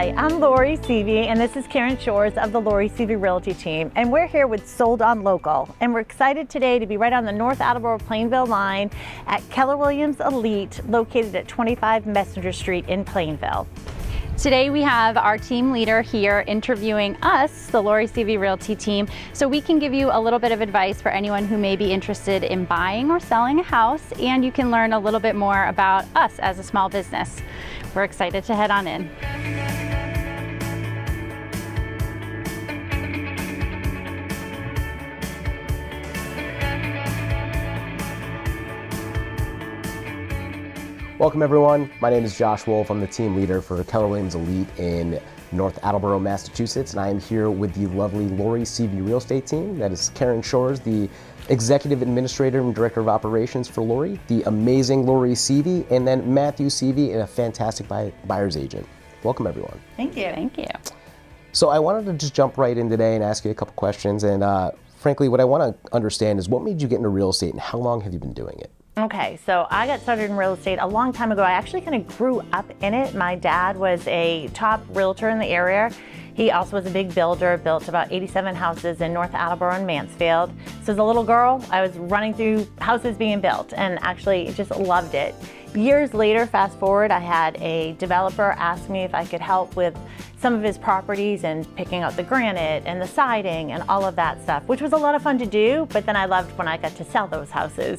Hi, I'm Lori Seavey, and this is Karen Shores of the Lori Seavey Realty Team, and we're here with Sold on Local, and we're excited today to be right on the North Attleboro Plainville line at Keller Williams Elite, located at 25 Messenger Street in Plainville. Today we have our team leader here interviewing us, the Lori Seavey Realty Team, so we can give you a little bit of advice for anyone who may be interested in buying or selling a house, and you can learn a little bit more about us as a small business. We're excited to head on in. Welcome everyone, my name is Josh Wolf. I'm the team leader for Keller Williams Elite in North Attleboro, Massachusetts, and I am here with the lovely Lori Seavey Real Estate Team. That is Karen Shores, the Executive Administrator and Director of Operations for Lori, the amazing Lori Seavey, and then Matthew Seavey, a fantastic buyer's agent. Welcome everyone. Thank you. Thank you. So I wanted to just jump right in today and ask you a couple questions, and frankly what I want to understand is what made you get into real estate and how long have you been doing it? Okay, so I got started in real estate a long time ago. I actually kind of grew up in it. My dad was a top realtor in the area. He also was a big builder, built about 87 houses in North Attleboro and Mansfield. So as a little girl, I was running through houses being built and actually just loved it. Years later, fast forward, I had a developer ask me if I could help with some of his properties and picking out the granite and the siding and all of that stuff, which was a lot of fun to do, but then I loved when I got to sell those houses.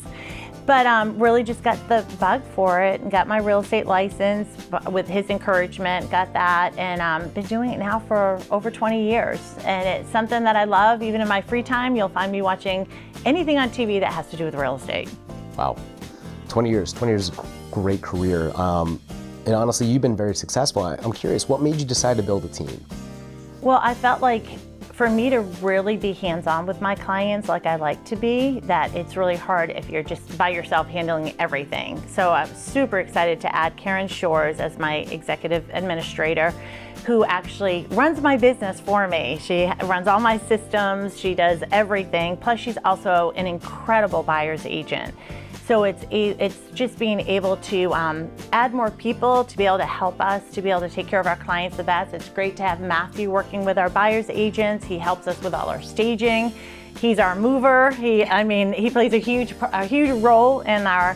But really just got the bug for it and got my real estate license with his encouragement, got that, and been doing it now for over 20 years. And it's something that I love. Even in my free time, you'll find me watching anything on TV that has to do with real estate. Wow, 20 years is a great career. And honestly, you've been very successful. I'm curious, what made you decide to build a team? Well, I felt like for me to really be hands-on with my clients like I like to be, that it's really hard if you're just by yourself handling everything. So I'm super excited to add Karen Shores as my executive administrator, who actually runs my business for me. She runs all my systems, she does everything, plus she's also an incredible buyer's agent. So it's just being able to add more people to be able to help us, to be able to take care of our clients the best. It's great to have Matthew working with our buyer's agents. He helps us with all our staging. He's our mover. He plays a huge role in our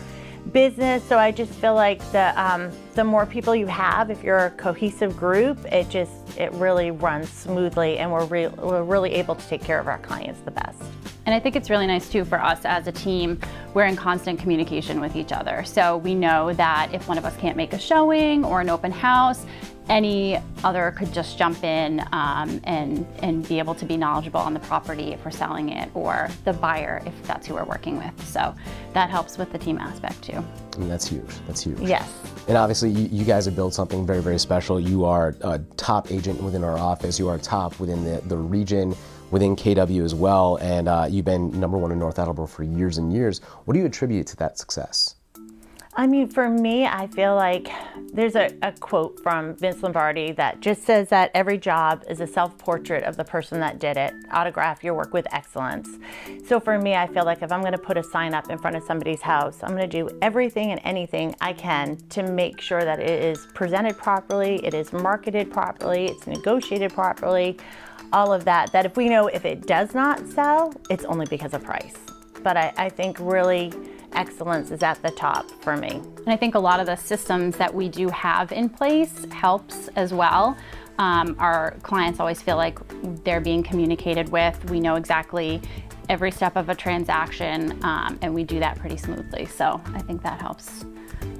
business. So I just feel like the more people you have, if you're a cohesive group, it really runs smoothly, and we're really able to take care of our clients the best. And I think it's really nice too for us as a team, we're in constant communication with each other. So we know that if one of us can't make a showing or an open house, any other could just jump in and be able to be knowledgeable on the property if we're selling it, or the buyer if that's who we're working with. So that helps with the team aspect too. I mean, that's huge, that's huge. Yes. And obviously you guys have built something very, very special. You are a top agent within our office. You are top within the region, within KW as well. And you've been #1 in North Attleboro for years and years. What do you attribute to that success? I mean, for me, I feel like there's a quote from Vince Lombardi that just says that every job is a self-portrait of the person that did it. Autograph your work with excellence. So for me, I feel like if I'm going to put a sign up in front of somebody's house, I'm going to do everything and anything I can to make sure that it is presented properly, it is marketed properly, it's negotiated properly, all of that. That if we know if it does not sell, it's only because of price. But I think really excellence is at the top for me. And I think a lot of the systems that we do have in place helps as well. Our clients always feel like they're being communicated with. We know exactly every step of a transaction, and we do that pretty smoothly. So I think that helps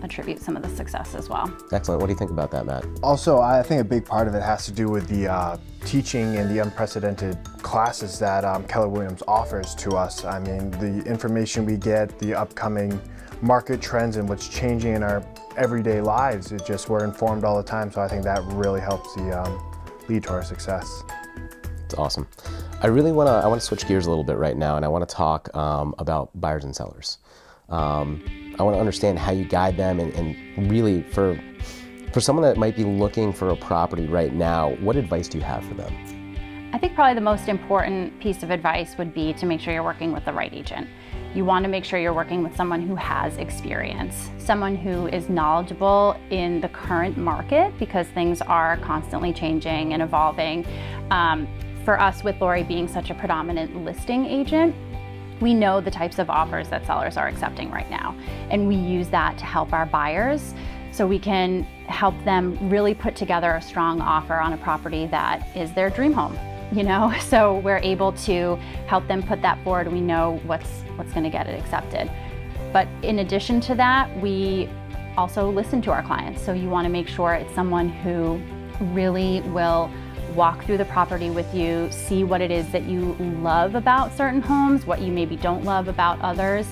attribute some of the success as well. Excellent. What do you think about that, Matt? Also, I think a big part of it has to do with the teaching and the unprecedented classes that Keller Williams offers to us. I mean, the information we get, the upcoming market trends and what's changing in our everyday lives, we're informed all the time. So I think that really helps lead to our success. It's awesome. I want to switch gears a little bit right now, and I want to talk about buyers and sellers. I want to understand how you guide them, and really for someone that might be looking for a property right now, what advice do you have for them? I think probably the most important piece of advice would be to make sure you're working with the right agent. you want to make sure you're working with someone who has experience, someone who is knowledgeable in the current market, because things are constantly changing and evolving. For us, with Lori being such a predominant listing agent, we know the types of offers that sellers are accepting right now, and we use that to help our buyers so we can help them really put together a strong offer on a property that is their dream home, you know? So we're able to help them put that forward. We know what's gonna get it accepted. But in addition to that, we also listen to our clients. So you wanna make sure it's someone who really will walk through the property with you, see what it is that you love about certain homes, what you maybe don't love about others,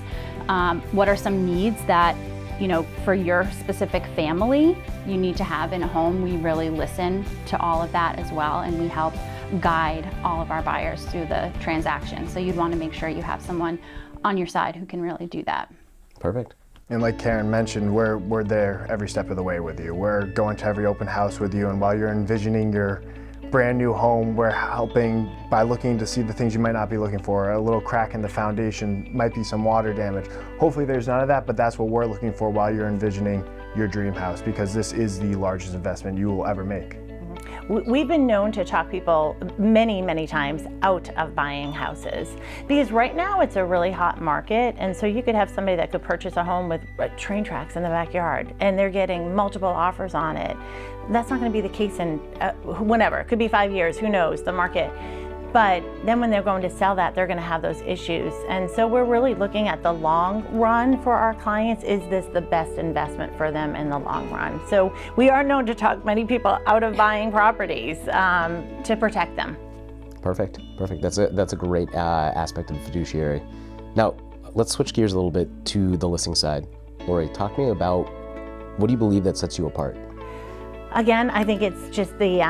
what are some needs that, you know, for your specific family you need to have in a home. We really listen to all of that as well, and we help guide all of our buyers through the transaction. So you'd want to make sure you have someone on your side who can really do that. Perfect. And like Karen mentioned, we're there every step of the way with you. We're going to every open house with you, and while you're envisioning your brand new home, we're helping by looking to see the things you might not be looking for. A little crack in the foundation, might be some water damage. Hopefully there's none of that, but that's what we're looking for while you're envisioning your dream house, because this is the largest investment you will ever make. We've been known to talk people many, many times out of buying houses, because right now it's a really hot market, and so you could have somebody that could purchase a home with train tracks in the backyard and they're getting multiple offers on it. That's not going to be the case in whenever. It could be 5 years, who knows, the market. But then when they're going to sell that, they're going to have those issues. And so we're really looking at the long run for our clients. Is this the best investment for them in the long run? So we are known to talk many people out of buying properties to protect them. Perfect. That's a great aspect of fiduciary. Now, let's switch gears a little bit to the listing side. Lori, talk to me about, what do you believe that sets you apart? Again, I think it's just the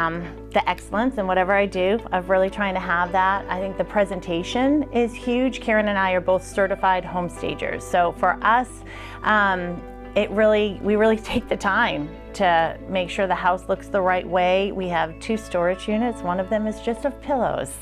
excellence in whatever I do, of really trying to have that. I think the presentation is huge. Karen and I are both certified home stagers. So for us, we really take the time to make sure the house looks the right way. We have 2 storage units. One of them is just of pillows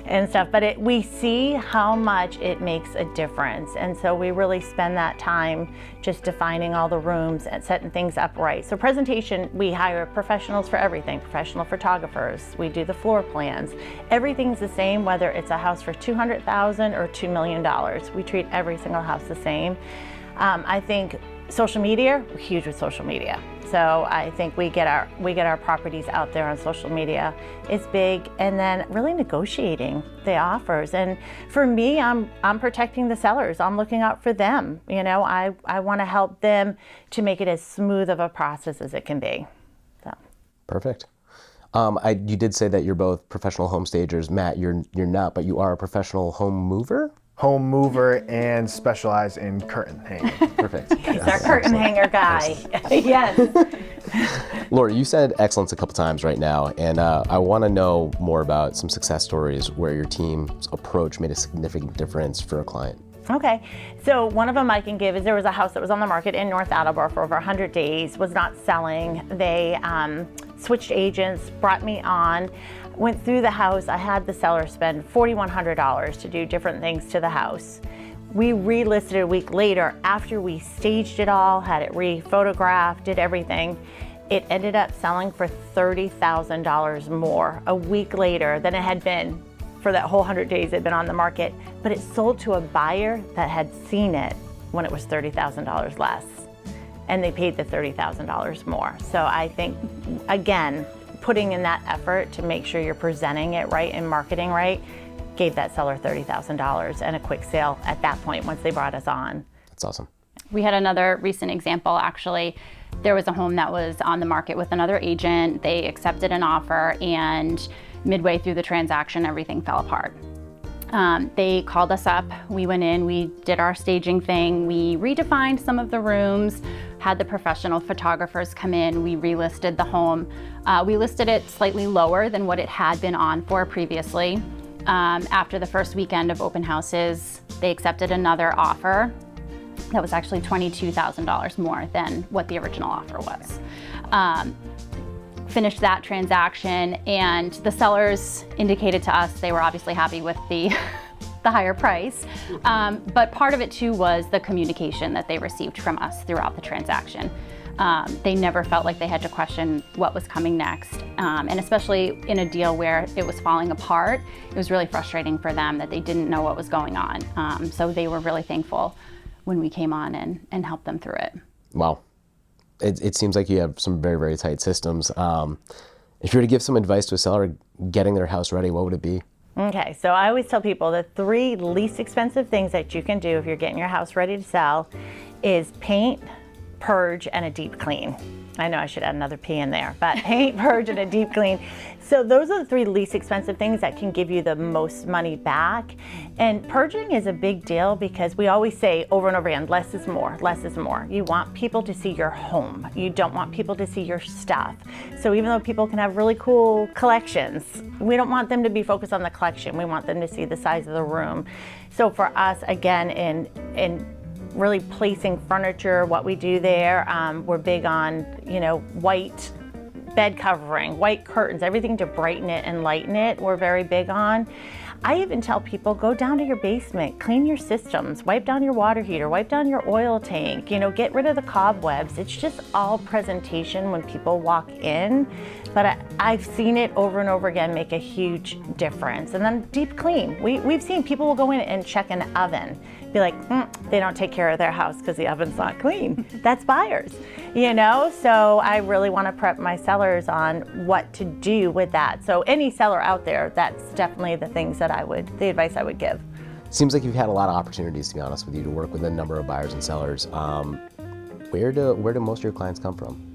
and stuff, but we see how much it makes a difference. And so we really spend that time just defining all the rooms and setting things up right. So presentation, we hire professionals for everything, professional photographers. We do the floor plans. Everything's the same, whether it's a house for $200,000 or $2 million. We treat every single house the same. I think social media, we're huge with social media. So I think we get our properties out there on social media is big, and then really negotiating the offers. And for me, I'm protecting the sellers. I'm looking out for them. You know, I want to help them to make it as smooth of a process as it can be. So. Perfect. You did say that you're both professional home stagers. Matt, you're not, but you are a professional home mover? Home mover and specialize in curtain hanging. Perfect. He's our curtain hanger guy. Yes. Lori, you said excellence a couple times right now, and I want to know more about some success stories where your team's approach made a significant difference for a client. Okay, so one of them I can give is there was a house that was on the market in North Attleboro for over 100 days, was not selling. They switched agents, brought me on, went through the house. I had the seller spend $4,100 to do different things to the house. We relisted a week later after we staged it all, had it re-photographed, did everything. It ended up selling for $30,000 more a week later than it had been for that whole 100 days it had been on the market. But it sold to a buyer that had seen it when it was $30,000 less. And they paid the $30,000 more. So I think, again, putting in that effort to make sure you're presenting it right and marketing right gave that seller $30,000 and a quick sale at that point once they brought us on. That's awesome. We had another recent example, actually. There was a home that was on the market with another agent. They accepted an offer, and midway through the transaction, everything fell apart. They called us up, we went in, we did our staging thing, we redefined some of the rooms, had the professional photographers come in, we relisted the home. We listed it slightly lower than what it had been on for previously. After the first weekend of open houses, they accepted another offer that was actually $22,000 more than what the original offer was. Finished that transaction, and the sellers indicated to us they were obviously happy with the the higher price. But part of it too was the communication that they received from us throughout the transaction. They never felt like they had to question what was coming next. And especially in a deal where it was falling apart, it was really frustrating for them that they didn't know what was going on. So they were really thankful when we came on and helped them through it. Wow. It seems like you have some very, very tight systems. If you were to give some advice to a seller getting their house ready, what would it be? Okay, so I always tell people the 3 least expensive things that you can do if you're getting your house ready to sell is paint, purge, and a deep clean. I know I should add another P in there, but paint, purge, and a deep clean. So those are the 3 least expensive things that can give you the most money back. And purging is a big deal because we always say over and over again, less is more, less is more. You want people to see your home. You don't want people to see your stuff. So even though people can have really cool collections, we don't want them to be focused on the collection. We want them to see the size of the room. So for us, again, in really placing furniture, what we do there, we're big on, white bed covering, white curtains, everything to brighten it and lighten it, we're very big on. I even tell people, go down to your basement, clean your systems, wipe down your water heater, wipe down your oil tank, get rid of the cobwebs. It's just all presentation when people walk in, but I've seen it over and over again make a huge difference. And then deep clean. We've seen people will go in and check an oven, be like, they don't take care of their house because the oven's not clean. That's buyers, So I really want to prep my sellers on what to do with that. So any seller out there, that's definitely the things that the advice I would give. Seems like you've had a lot of opportunities, to be honest with you, to work with a number of buyers and sellers. Where do most of your clients come from?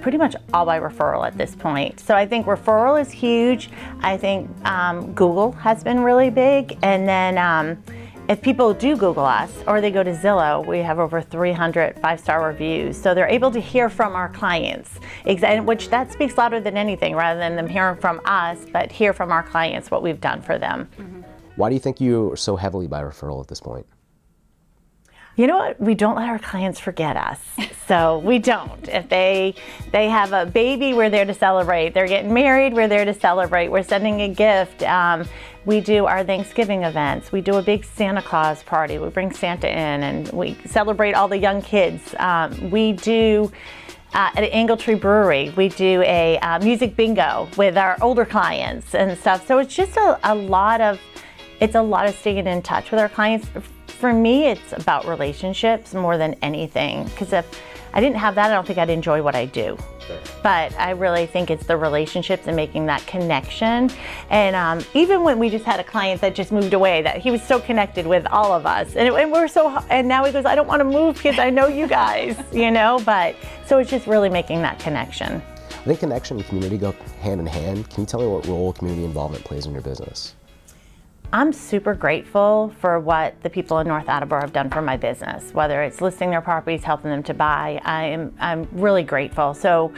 Pretty much all by referral at this point. So I think referral is huge. I think Google has been really big. And then if people do Google us or they go to Zillow, we have over 300 5-star reviews. So they're able to hear from our clients, which that speaks louder than anything, rather than them hearing from us, but hear from our clients what we've done for them. Mm-hmm. Why do you think you are so heavily by referral at this point? You know what? We don't let our clients forget us. So we don't. If they have a baby, we're there to celebrate. They're getting married, we're there to celebrate. We're sending a gift. We do our Thanksgiving events. We do a big Santa Claus party. We bring Santa in and we celebrate all the young kids. We do at Angletree Brewery, we do a music bingo with our older clients and stuff. So it's just a lot of staying in touch with our clients. For me, it's about relationships more than anything. Because if I didn't have that, I don't think I'd enjoy what I do. Sure. But I really think it's the relationships and making that connection. And even when we just had a client that just moved away, that he was so connected with all of us, and now he goes, I don't want to move because I know you guys, But so it's just really making that connection. I think connection and community go hand in hand. Can you tell me what role community involvement plays in your business? I'm super grateful for what the people in North Attleboro have done for my business, whether it's listing their properties, helping them to buy. I'm really grateful. So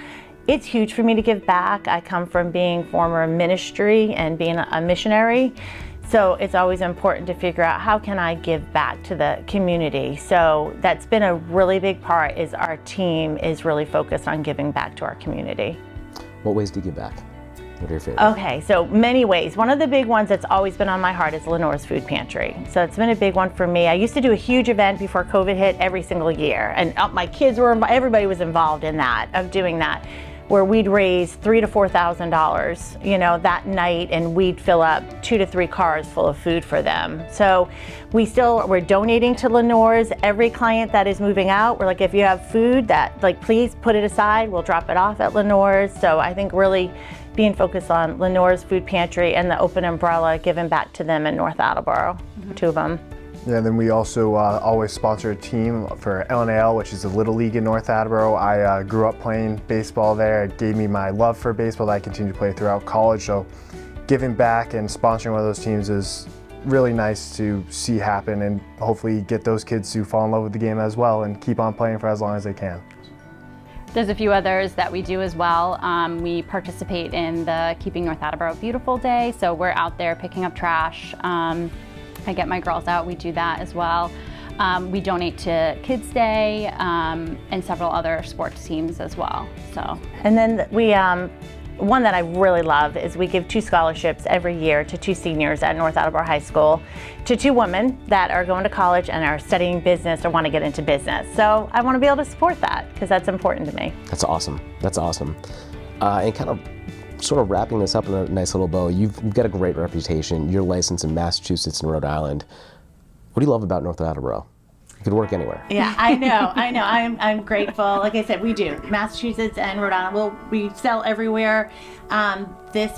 it's huge for me to give back. I come from being former ministry and being a missionary. So it's always important to figure out how can I give back to the community. So that's been a really big part, is our team is really focused on giving back to our community. What ways do you give back? What are your favorites? Okay, so many ways. One of the big ones that's always been on my heart is Lenore's Food Pantry. So it's been a big one for me. I used to do a huge event before COVID hit every single year, and my kids everybody was involved in that, of doing that, where we'd raise $3,000 to $4,000, that night, and we'd fill up 2 to 3 cars full of food for them. So we're donating to Lenore's. Every client that is moving out, we're like, if you have food please put it aside, we'll drop it off at Lenore's. So I think really being focused on Lenore's Food Pantry and the Open Umbrella, giving back to them in North Attleboro, 2 of them. Yeah, and then we also always sponsor a team for LNAL, which is the Little League in North Attleboro. I grew up playing baseball there. It gave me my love for baseball that I continue to play throughout college. So giving back and sponsoring one of those teams is really nice to see happen, and hopefully get those kids to fall in love with the game as well and keep on playing for as long as they can. There's a few others that we do as well. We participate in the Keeping North Attleboro Beautiful Day, so we're out there picking up trash. I get my girls out, we do that as well. We donate to Kids Day and several other sports teams as well. So. And then we one that I really love is we give 2 scholarships every year to 2 seniors at North Attleboro High School, to 2 women that are going to college and are studying business or want to get into business. So I want to be able to support that because that's important to me. That's awesome. That's awesome. And kind of sort of wrapping this up in a nice little bow, you've got a great reputation. You're licensed in Massachusetts and Rhode Island. What do you love about North Attleboro? You could work anywhere. Yeah, I know. I'm grateful. Like I said, we do. Massachusetts and Rhode Island, we sell everywhere.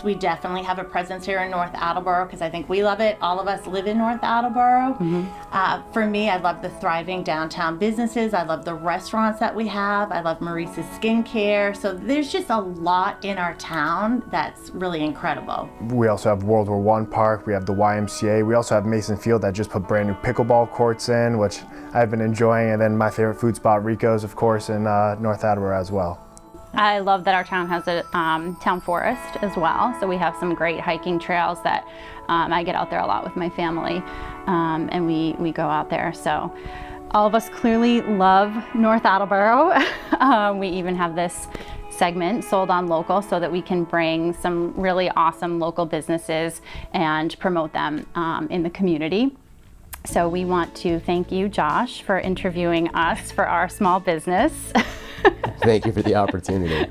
We definitely have a presence here in North Attleboro because I think we love it. All of us live in North Attleboro. Mm-hmm. For me, I love the thriving downtown businesses. I love the restaurants that we have. I love Maurice's skincare. So there's just a lot in our town that's really incredible. We also have World War I Park. We have the YMCA. We also have Mason Field that just put brand new pickleball courts in, which I've been enjoying. And then my favorite food spot, Rico's, of course, in North Attleboro as well. I love that our town has a town forest as well, so we have some great hiking trails that I get out there a lot with my family, and we go out there. So all of us clearly love North Attleboro. We even have this segment, Sold on Local, so that we can bring some really awesome local businesses and promote them in the community. So we want to thank you, Josh, for interviewing us for our small business. Thank you for the opportunity.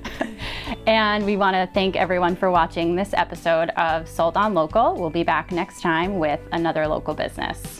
And we want to thank everyone for watching this episode of Sold on Local. We'll be back next time with another local business.